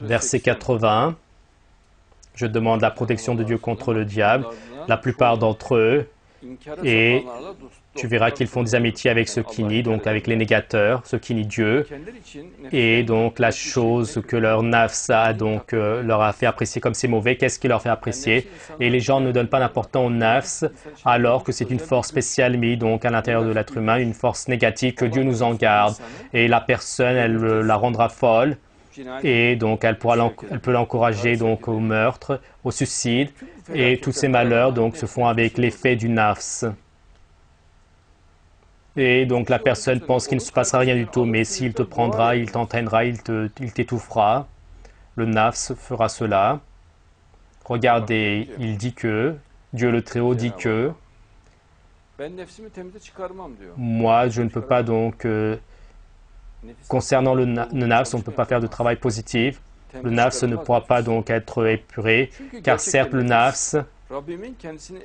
Verset 80. Je demande la protection de Dieu contre le diable. La plupart d'entre eux, et tu verras qu'ils font des amitiés avec ceux qui nient, donc avec les négateurs, ceux qui nient Dieu. Et donc la chose que leur nafs a donc leur a fait apprécier comme c'est mauvais, qu'est-ce qui leur fait apprécier? Et les gens ne donnent pas d'importance au nafs, alors que c'est une force spéciale mise donc à l'intérieur de l'être humain, une force négative que Dieu nous en garde. Et la personne, elle la rendra folle. Et donc elle peut l'encourager donc au meurtre, au suicide, et tous ces malheurs donc se font avec l'effet du nafs. Et donc la personne pense qu'il ne se passera rien du tout, mais s'il te prendra, il t'entraînera, il t'étouffera. Le nafs fera cela. Regardez, il dit que, Dieu le Très-Haut dit que, moi je ne peux pas donc, concernant le nafs, on ne peut pas faire de travail positif. Le nafs ne pourra pas donc être épuré, car certes le nafs,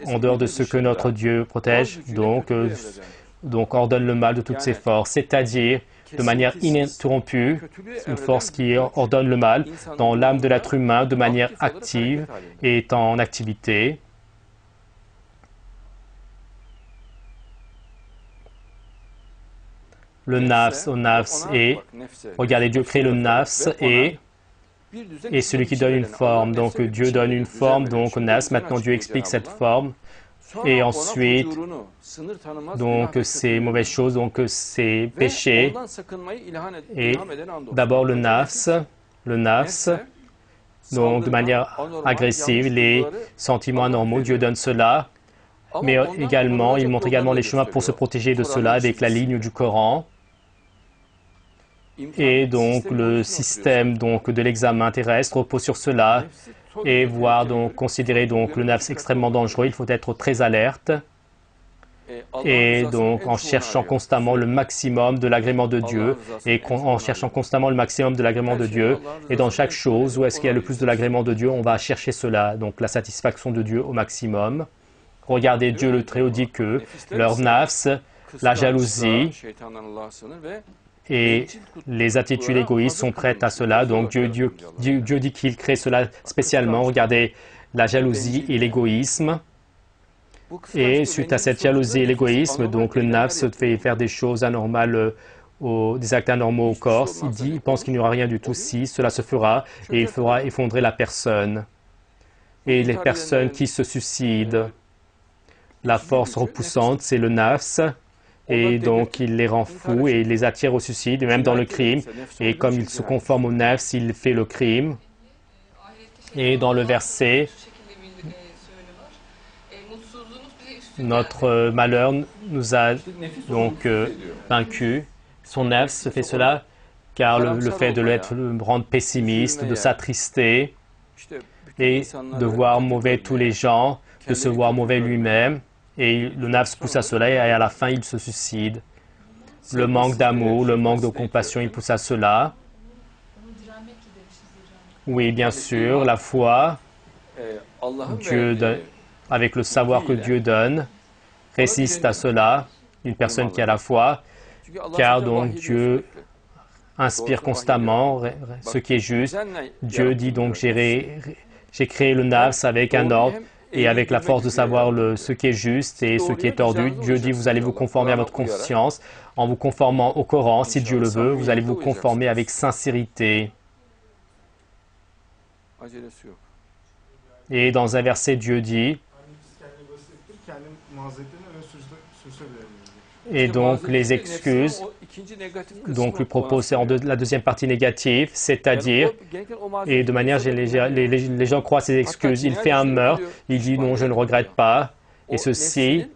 en dehors de ce que notre Dieu protège, donc ordonne le mal de toutes ses forces, c'est-à-dire de manière ininterrompue, une force qui ordonne le mal dans l'âme de l'être humain de manière active et est en activité. Le nafs au nafs et, regardez, Dieu crée le nafs et celui qui donne une forme. Donc Dieu donne une forme donc au nafs. Maintenant Dieu explique cette forme. Et ensuite, donc ces mauvaises choses, donc ces péchés. Et d'abord le nafs, donc de manière agressive, les sentiments anormaux, Dieu donne cela. Mais également, il montre également les chemins pour se protéger de cela avec la ligne du Coran. Et donc le système donc de l'examen terrestre repose sur cela. Et considérer donc le nafs extrêmement dangereux, il faut être très alerte. Et donc en cherchant constamment le maximum de l'agrément de Dieu, et en cherchant constamment le maximum de l'agrément de Dieu, et dans chaque chose où est-ce qu'il y a le plus de l'agrément de Dieu, on va chercher cela, donc la satisfaction de Dieu au maximum. Regardez, Dieu le Très-Haut dit que leur nafs, la jalousie et les attitudes égoïstes sont prêtes à cela. Donc Dieu dit qu'il crée cela spécialement. Regardez, la jalousie et l'égoïsme. Et suite à cette jalousie et l'égoïsme, donc le nafs fait faire des choses anormales, des actes anormaux au corps. Il pense qu'il n'y aura rien du tout si cela se fera, et il fera effondrer la personne. Et les personnes qui se suicident, la force repoussante, c'est le nafs. Et donc, il les rend fous et il les attire au suicide, même dans le crime. Et comme il se conforme au nafs, il fait le crime. Et dans le verset, notre malheur nous a donc vaincus. Son nafs fait cela car le fait de le rendre pessimiste, de s'attrister et de voir mauvais tous les gens, de se voir mauvais lui-même. Et le nafs pousse à cela et à la fin, il se suicide. Le manque d'amour, le manque de compassion, il pousse à cela. Oui, bien sûr, la foi, avec le savoir que Dieu donne, résiste à cela, une personne qui a la foi, car donc Dieu inspire constamment ce qui est juste. Dieu dit donc, j'ai créé le nafs avec un ordre, et avec la force de savoir ce qui est juste et ce qui est tordu. Dieu dit, vous allez vous conformer à votre conscience. En vous conformant au Coran, si Dieu le veut, vous allez vous conformer avec sincérité. Et dans un verset, Dieu dit, et donc les excuses, donc lui propose la deuxième partie négative, c'est-à-dire, et de manière les gens croient ces excuses. Il fait un meurtre, il dit non, je ne regrette pas, et ceci,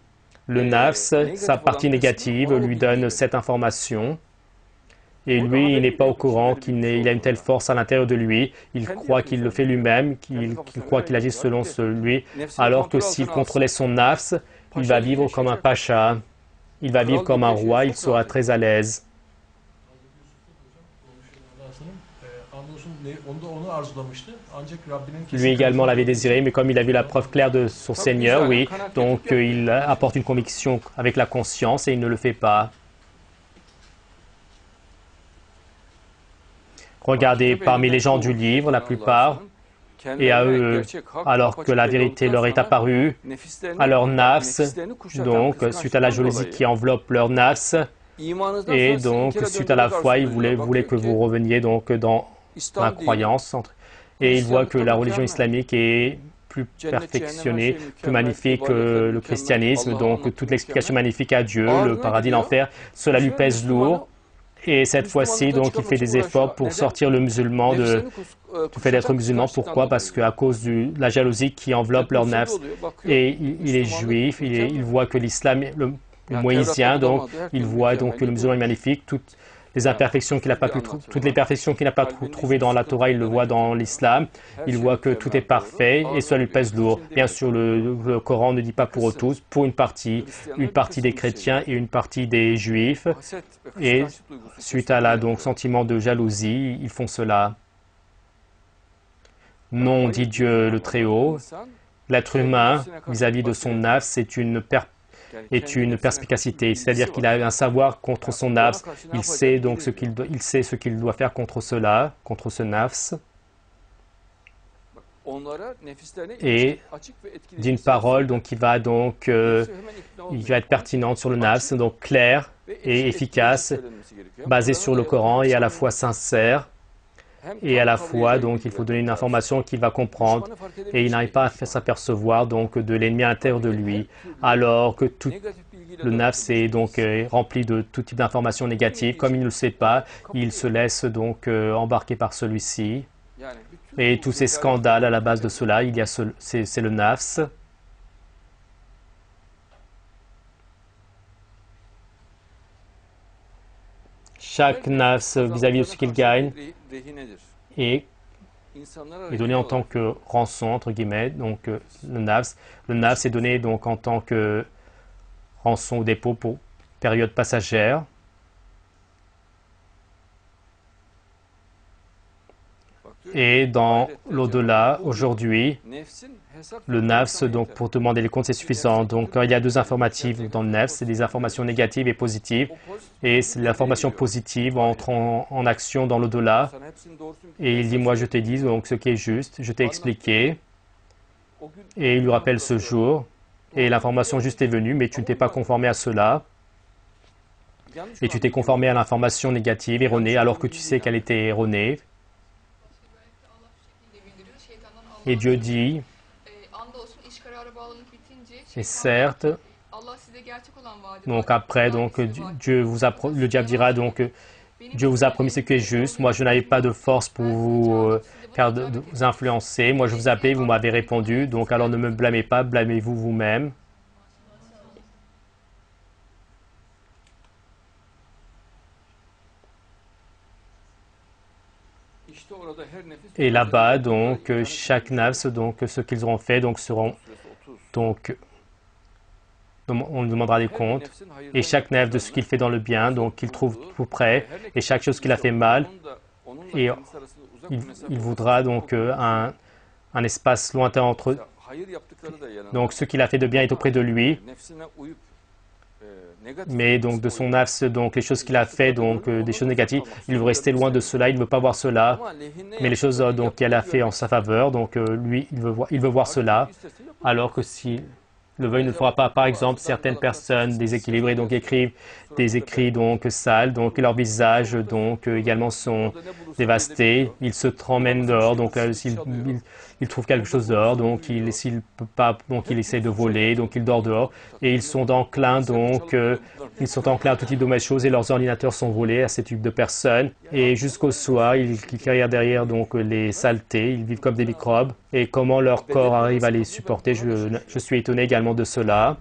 le nafs, sa partie négative, lui donne cette information. Et lui, il n'est pas au courant qu'il a une telle force à l'intérieur de lui. Il croit qu'il le fait lui-même, qu'il croit qu'il agit selon lui, alors que s'il contrôlait son nafs, il va vivre comme un pacha. Il va vivre comme un roi, il sera très à l'aise. Lui également l'avait désiré, mais comme il a vu la preuve claire de son Seigneur, oui, donc il apporte une conviction avec la conscience et il ne le fait pas. Regardez parmi les gens du livre, la plupart, et à eux, alors que la vérité leur est apparue, à leur nafs, donc suite à la jalousie qui enveloppe leur nafs, et donc suite à la foi, ils voulaient que vous reveniez donc dans la croyance. Et ils voient que la religion islamique est plus perfectionnée, plus magnifique que le christianisme, donc toute l'explication magnifique à Dieu, le paradis, l'enfer, cela lui pèse lourd. Et cette fois-ci, donc, il fait des efforts pour sortir le musulman du fait d'être musulman. Pourquoi? Parce qu'à cause de la jalousie qui enveloppe leur nafs, et il est juif, il voit que l'islam, le moïsien, donc, il voit donc que le musulman est magnifique. Toutes les imperfections qu'il n'a pas toutes les perfections qu'il n'a pas trouvées dans la Torah, il le voit dans l'islam. Il voit que tout est parfait et cela lui pèse lourd. Bien sûr, le Coran ne dit pas pour eux tous, pour une partie des chrétiens et une partie des juifs. Et suite à la donc sentiment de jalousie, ils font cela. Non, dit Dieu le Très-Haut, l'être humain vis-à-vis de son nafs, c'est une perspicacité, c'est-à-dire qu'il a un savoir contre son nafs, il sait donc ce qu'il doit faire contre cela, contre ce nafs, et d'une parole donc qui va donc il va être pertinente sur le nafs, donc claire et efficace, basée sur le Coran et à la fois sincère. Et à la fois, donc, il faut donner une information qu'il va comprendre et il n'arrive pas à s'apercevoir donc de l'ennemi à l'intérieur de lui, alors que tout le nafs est donc rempli de tout type d'informations négatives. Comme il ne le sait pas, il se laisse donc embarquer par celui-ci. Et tous ces scandales à la base de cela, c'est le nafs. Chaque nafs vis-à-vis de ce qu'il gagne est donné en tant que rançon, entre guillemets, donc le nafs. Le nafs est donné donc en tant que rançon ou dépôt pour période passagère. Et dans l'au-delà, aujourd'hui, le nafs, donc pour demander les comptes, c'est suffisant. Donc il y a deux informatives dans le nafs, c'est des informations négatives et positives. Et l'information positive entre en action dans l'au-delà. Et il dit, moi je t'ai dit donc ce qui est juste, je t'ai expliqué. Et il lui rappelle ce jour. Et l'information juste est venue, mais tu ne t'es pas conformé à cela. Et tu t'es conformé à l'information négative, erronée, alors que tu sais qu'elle était erronée. Et Dieu dit, et certes, donc après, donc, le diable dira donc, Dieu vous a promis ce qui est juste, moi je n'avais pas de force pour vous vous influencer, moi je vous appelais, vous m'avez répondu, donc alors ne me blâmez pas, blâmez-vous vous-même. Et là-bas, donc, chaque nafs, donc, ce qu'ils auront fait, donc, seront, donc, on lui demandera des comptes. Et chaque nafs de ce qu'il fait dans le bien, donc, qu'il trouve tout près. Et chaque chose qu'il a fait mal, et il voudra, donc, un espace lointain entre eux. Donc, ce qu'il a fait de bien est auprès de lui. Mais donc de son nafs, donc les choses qu'il a fait, donc des choses négatives, il veut rester loin de cela, il ne veut pas voir cela. Mais les choses donc qu'elle a fait en sa faveur, donc lui, il veut voir cela. Alors que s'il le veut, il ne le fera pas. Par exemple, certaines personnes déséquilibrées donc écrivent des écrits donc sales, donc leurs visages donc également sont dévastés. Ils se promènent dehors, donc il trouve quelque chose dehors, donc s'il peut pas, donc il essaie de voler, donc il dort dehors et ils sont enclins à tout type de mauvaises choses et leurs ordinateurs sont volés à ce type de personnes et jusqu'au soir ils carrièrent derrière donc les saletés, ils vivent comme des microbes et comment leur corps arrive à les supporter, je suis étonné également de cela.